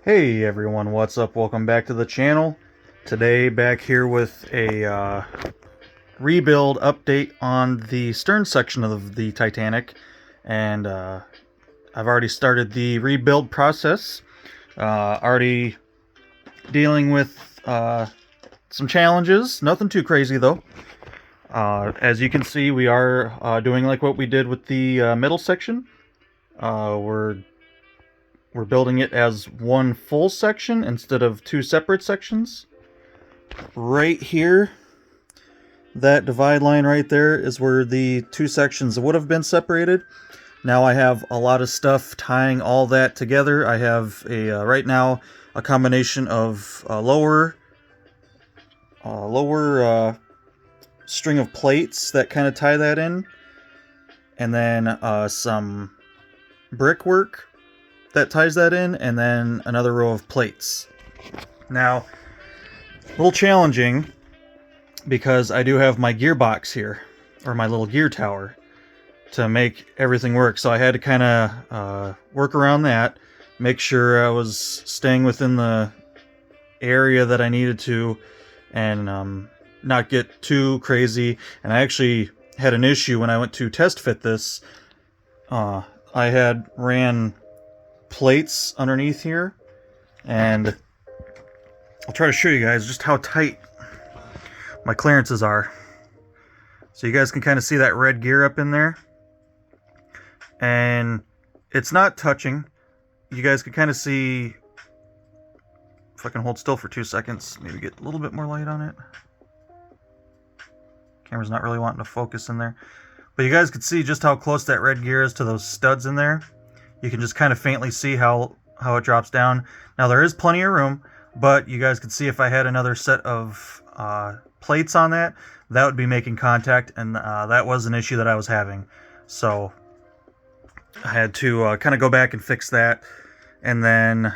Hey everyone, what's up? Welcome back to the channel. Today back here with a rebuild update on the stern section of the Titanic, and I've already started the rebuild process. Already dealing with some challenges, nothing too crazy though. As you can see, we are doing like what we did with the middle section. We're building it as one full section instead of two separate sections. Right here, that divide line right there is where the two sections would have been separated. Now I have a lot of stuff tying all that together. I have right now a combination of lower string of plates that kind of tie that in, and then some brickwork that ties that in, and then another row of plates. Now, a little challenging because I do have my gearbox here, or my little gear tower, to make everything work. So I had to kind of work around that, make sure I was staying within the area that I needed to, and not get too crazy. And I actually had an issue when I went to test fit this. I had ran plates underneath here, and I'll try to show you guys just how tight my clearances are. So you guys can kind of see that red gear up in there, and it's not touching. You guys can kind of see, if I can hold still for 2 seconds, maybe get a little bit more light on it. Camera's not really wanting to focus in there, but you guys can see just how close that red gear is to those studs in there. You can just kind of faintly see how it drops down. Now there is plenty of room, but you guys can see if I had another set of plates on that, that would be making contact, and that was an issue that I was having. So I had to kind of go back and fix that. And then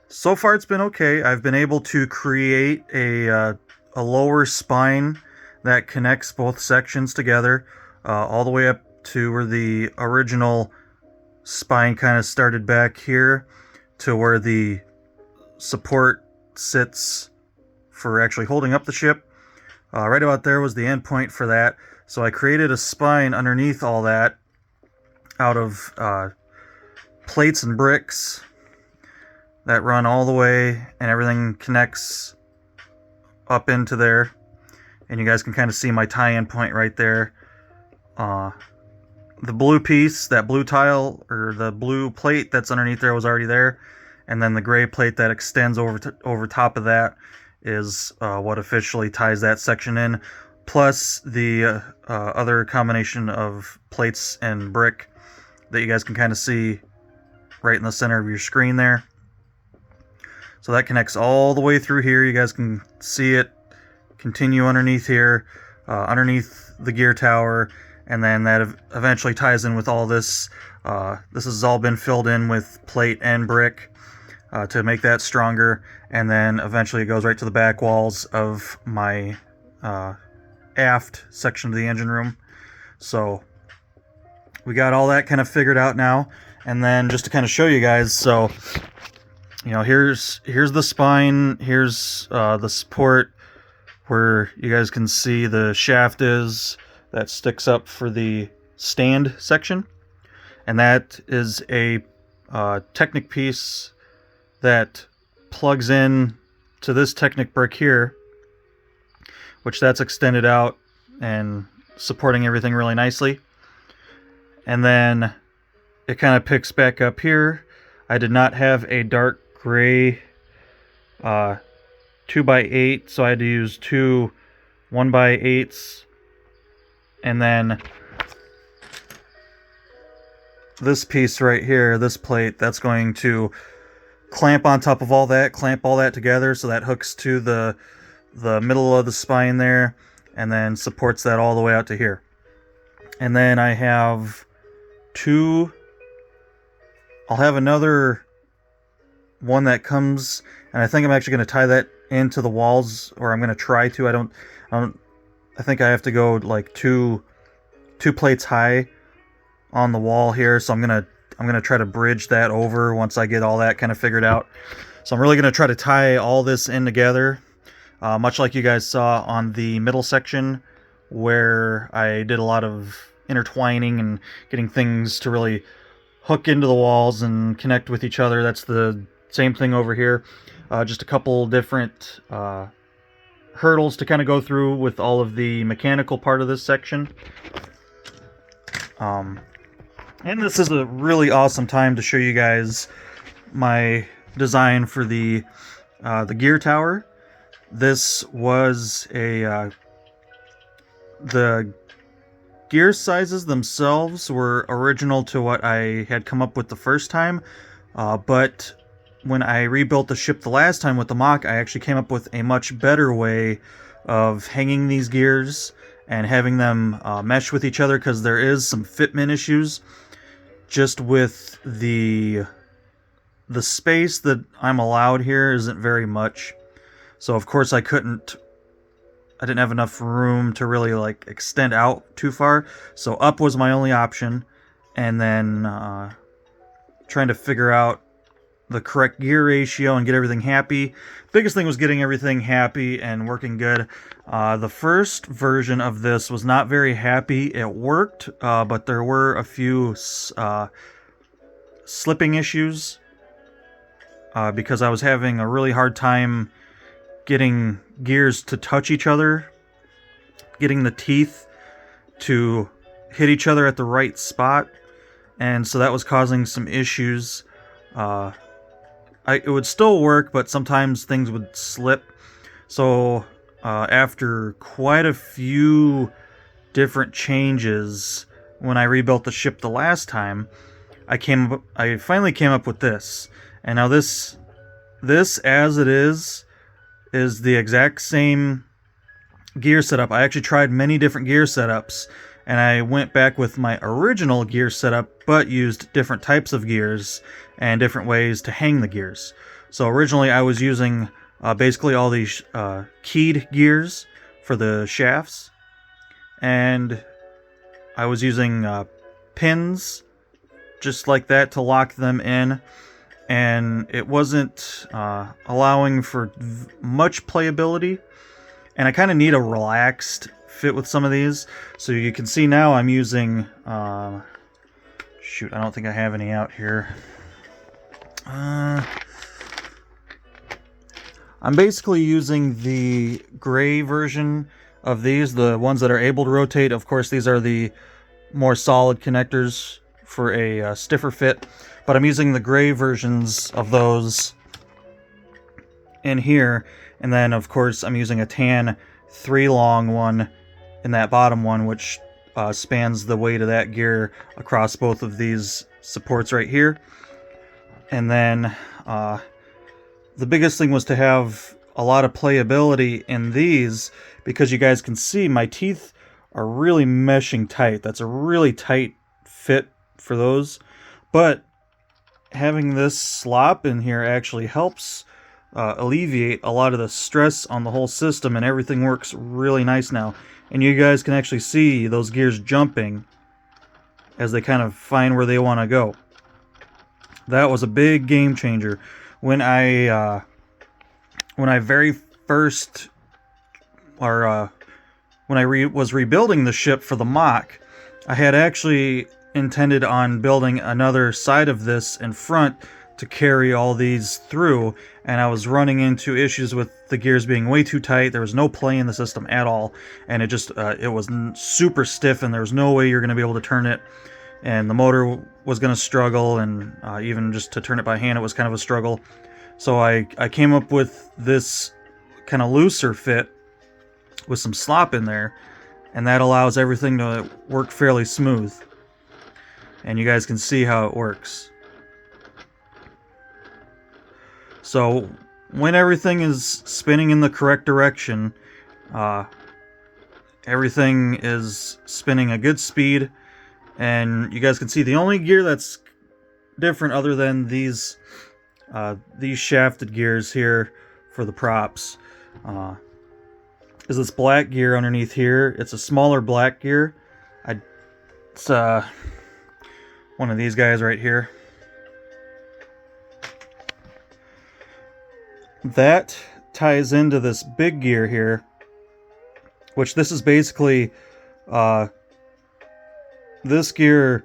so far it's been okay. I've been able to create a lower spine that connects both sections together, all the way up to where the original spine kind of started back here to where the support sits for actually holding up the ship. Right about there was the end point for that. So I created a spine underneath all that out of plates and bricks that run all the way, and everything connects up into there. And you guys can kind of see my tie-in point right there. The blue piece, that blue tile, or the blue plate that's underneath there was already there. And then the gray plate that extends over top of that is what officially ties that section in. Plus the other combination of plates and brick that you guys can kind of see right in the center of your screen there. So that connects all the way through here. You guys can see it continue underneath here, underneath the gear tower. And then that eventually ties in with all this. This has all been filled in with plate and brick to make that stronger. And then eventually it goes right to the back walls of my aft section of the engine room. So we got all that kind of figured out now. And then just to kind of show you guys, so you know, here's the spine, here's the support where you guys can see the shaft is. That sticks up for the stand section, and that is a Technic piece that plugs in to this Technic brick here, which that's extended out and supporting everything really nicely. And then it kind of picks back up here. I did not have a dark gray 2x8, so I had to use two 1x8s. And then this piece right here, this plate, that's going to clamp on top of all that, clamp all that together, so that hooks to the middle of the spine there, and then supports that all the way out to here. And then I have I'll have another one that comes, and I think I'm actually going to tie that into the walls, or I'm going to try to. I think I have to go like two plates high on the wall here, so I'm gonna I'm going to try to bridge that over once I get all that kind of figured out. So I'm really going to try to tie all this in together, much like you guys saw on the middle section, where I did a lot of intertwining and getting things to really hook into the walls and connect with each other. That's the same thing over here. Just a couple different hurdles to kind of go through with all of the mechanical part of this section. And this is a really awesome time to show you guys my design for the gear tower. This was the gear sizes themselves were original to what I had come up with the first time, but when I rebuilt the ship the last time with the mock, I actually came up with a much better way of hanging these gears and having them mesh with each other, because there is some fitment issues just with the space that I'm allowed here isn't very much. So of course I didn't have enough room to really like extend out too far. So up was my only option, and then trying to figure out the correct gear ratio and get everything happy. Biggest thing was getting everything happy and working good. The first version of this was not very happy. It worked, but there were a few slipping issues because I was having a really hard time getting gears to touch each other, getting the teeth to hit each other at the right spot, and so that was causing some issues. It would still work, but sometimes things would slip. So after quite a few different changes, when I rebuilt the ship the last time, I finally came up with this. And now this as it is the exact same gear setup. I actually tried many different gear setups, and I went back with my original gear setup, but used different types of gears and different ways to hang the gears. So originally I was using basically all these keyed gears for the shafts, and I was using pins just like that to lock them in, and it wasn't allowing for much playability, and I kind of need a relaxed fit with some of these. So you can see now I'm using shoot, I don't think I have any out here. I'm basically using the gray version of these, the ones that are able to rotate. Of course, these are the more solid connectors for a stiffer fit, but I'm using the gray versions of those in here, and then of course I'm using a tan 3-long one in that bottom one, which spans the weight of that gear across both of these supports right here. And then the biggest thing was to have a lot of playability in these, because you guys can see my teeth are really meshing tight. That's a really tight fit for those, but having this slop in here actually helps alleviate a lot of the stress on the whole system, and everything works really nice now. And you guys can actually see those gears jumping as they kind of find where they want to go. That was a big game changer. When I very first, or when I was rebuilding the ship for the mock, I had actually intended on building another side of this in front to carry all these through, and I was running into issues with the gears being way too tight. There was no play in the system at all, and it just it was super stiff, and there was no way you're going to be able to turn it, and the motor was going to struggle, and even just to turn it by hand it was kind of a struggle. So I came up with this kind of looser fit with some slop in there, and that allows everything to work fairly smooth, and you guys can see how it works. So when everything is spinning in the correct direction, everything is spinning a good speed, and you guys can see the only gear that's different other than these shafted gears here for the props is this black gear underneath here. It's a smaller black gear. It's one of these guys right here. That ties into this big gear here, which this is basically, this gear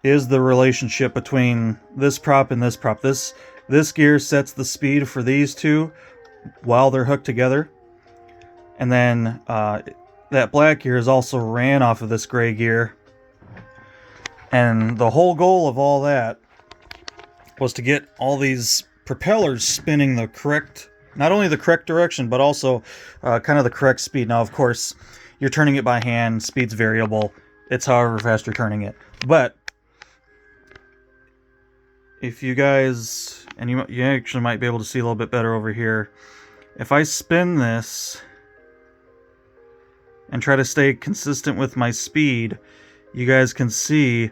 is the relationship between this prop and this prop. This gear sets the speed for these two while they're hooked together. And then that black gear is also ran off of this gray gear. And the whole goal of all that was to get all these propellers spinning the correct, not only the correct direction, but also kind of the correct speed. Now, of course, you're turning it by hand, speed's variable. It's however fast you're turning it. But if you guys, and you actually might be able to see a little bit better over here, if I spin this and try to stay consistent with my speed, you guys can see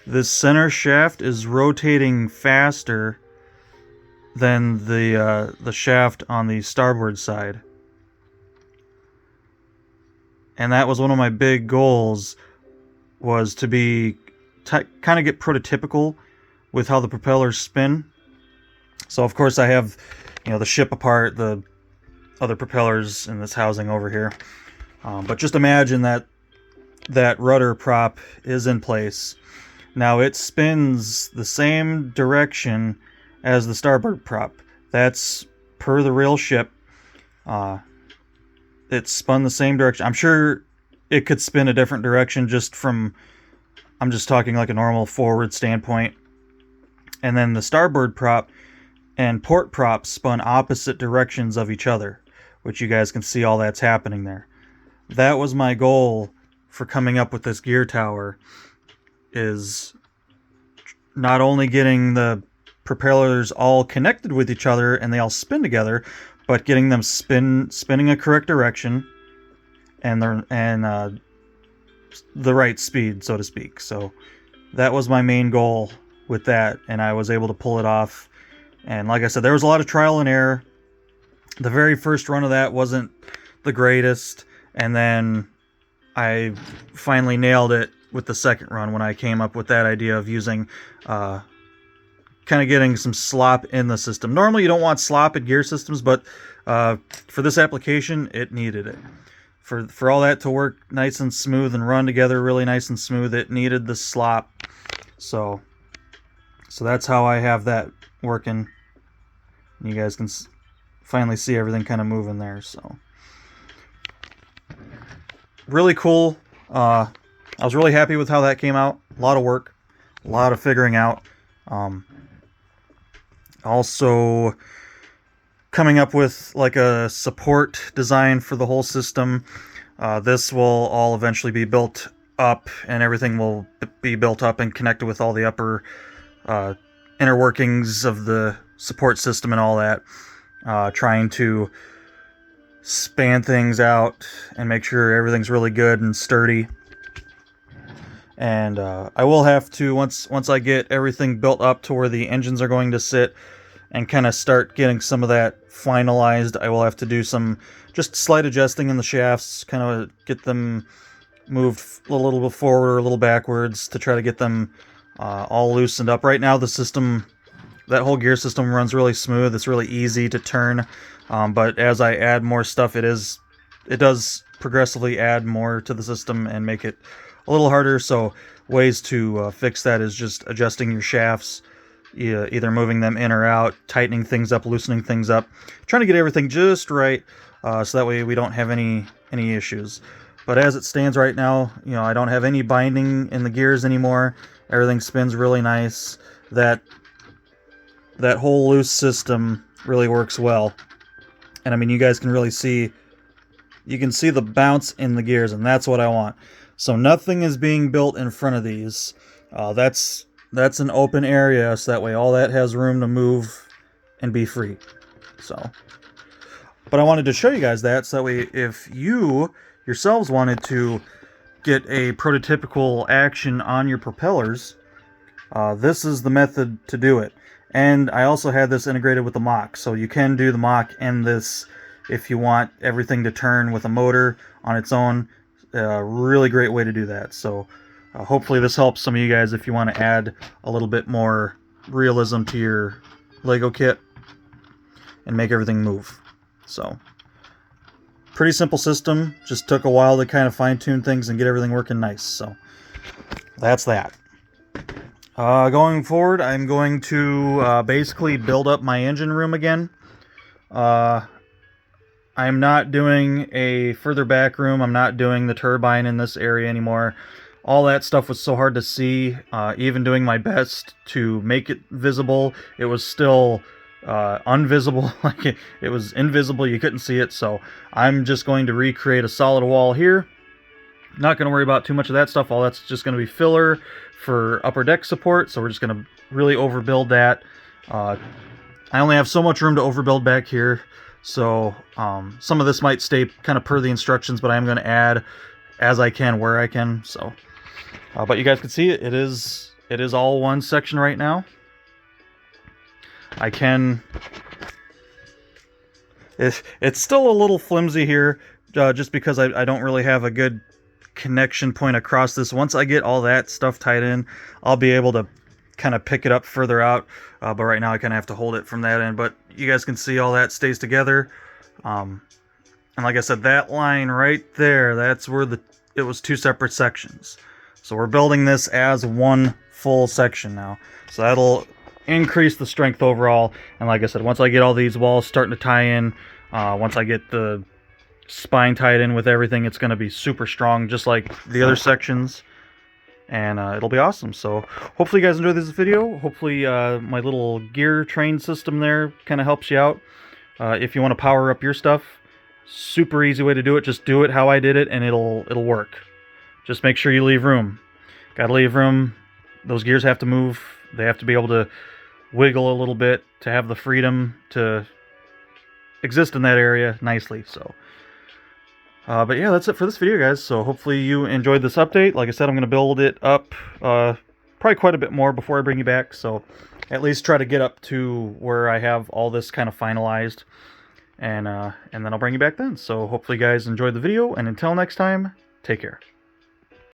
this center shaft is rotating faster than the shaft on the starboard side. And that was one of my big goals, was to be kind of get prototypical with how the propellers spin. So of course I have, the ship apart, the other propellers in this housing over here. But just imagine that rudder prop is in place. Now it spins the same direction as the starboard prop. That's per the real ship. It's spun the same direction. I'm sure it could spin a different direction I'm just talking like a normal forward standpoint. And then the starboard prop and port prop spun opposite directions of each other, which you guys can see all that's happening there. That was my goal for coming up with this gear tower, is not only getting the propellers all connected with each other and they all spin together, but getting them spinning a correct direction and the right speed, so to speak. So that was my main goal with that, and I was able to pull it off. And like I said, there was a lot of trial and error. The very first run of that wasn't the greatest, and then I finally nailed it with the second run when I came up with that idea of using kind of getting some slop in the system. Normally you don't want slop in gear systems, but for this application it needed it. For all that to work nice and smooth and run together really nice and smooth, it needed the slop. So that's how I have that working. You guys can finally see everything kind of moving there. So really cool. I was really happy with how that came out. A lot of work, a lot of figuring out. Also coming up with like a support design for the whole system. This will all eventually be built up, and everything will be built up and connected with all the upper inner workings of the support system and all that. Trying to span things out and make sure everything's really good and sturdy. And I will have to, once I get everything built up to where the engines are going to sit and kind of start getting some of that finalized, I will have to do some just slight adjusting in the shafts, kind of get them moved a little bit forward or a little backwards to try to get them all loosened up. Right now the system, that whole gear system runs really smooth. It's really easy to turn, but as I add more stuff, it does progressively add more to the system and make it a little harder. So ways to fix that is just adjusting your shafts, either moving them in or out, tightening things up, loosening things up, trying to get everything just right, so that way we don't have any issues. But as it stands right now, I don't have any binding in the gears anymore. Everything spins really nice. That whole loose system really works well. And I mean, you guys can really see, you can see the bounce in the gears, and that's what I want. So nothing is being built in front of these. That's an open area, so that way all that has room to move and be free. So, but I wanted to show you guys that, so that way if you yourselves wanted to get a prototypical action on your propellers, this is the method to do it. And I also had this integrated with the mock, so you can do the mock and this if you want everything to turn with a motor on its own. Really great way to do that. So Hopefully this helps some of you guys if you want to add a little bit more realism to your Lego kit and make everything move. So, pretty simple system. Just took a while to kind of fine-tune things and get everything working nice. So, that's that. Going forward, I'm going to basically build up my engine room again. I'm not doing a further back room. I'm not doing the turbine in this area anymore. All that stuff was so hard to see. Even doing my best to make it visible, it was still unvisible. Like it was invisible. You couldn't see it. So I'm just going to recreate a solid wall here. Not going to worry about too much of that stuff. All that's just going to be filler for upper deck support. So we're just going to really overbuild that. I only have so much room to overbuild back here. So some of this might stay kind of per the instructions, but I'm going to add as I can where I can. So, but you guys can see it. It is all one section right now. I can. It's still a little flimsy here, just because I don't really have a good connection point across this. Once I get all that stuff tied in, I'll be able to kind of pick it up further out. But right now I kind of have to hold it from that end. But you guys can see all that stays together. And like I said, that line right there, that's where it was two separate sections. So we're building this as one full section now. So that'll increase the strength overall. And like I said, once I get all these walls starting to tie in, once I get the spine tied in with everything, it's going to be super strong, just like the other sections. And it'll be awesome. So hopefully you guys enjoyed this video. Hopefully my little gear train system there kind of helps you out. If you want to power up your stuff, super easy way to do it. Just do it how I did it and it'll work. Just make sure you leave room. Gotta leave room. Those gears have to move. They have to be able to wiggle a little bit to have the freedom to exist in that area nicely. So but yeah, that's it for this video, guys. So hopefully you enjoyed this update. Like I said, I'm going to build it up probably quite a bit more before I bring you back. So at least try to get up to where I have all this kind of finalized. And then I'll bring you back then. So hopefully you guys enjoyed the video. And until next time, take care.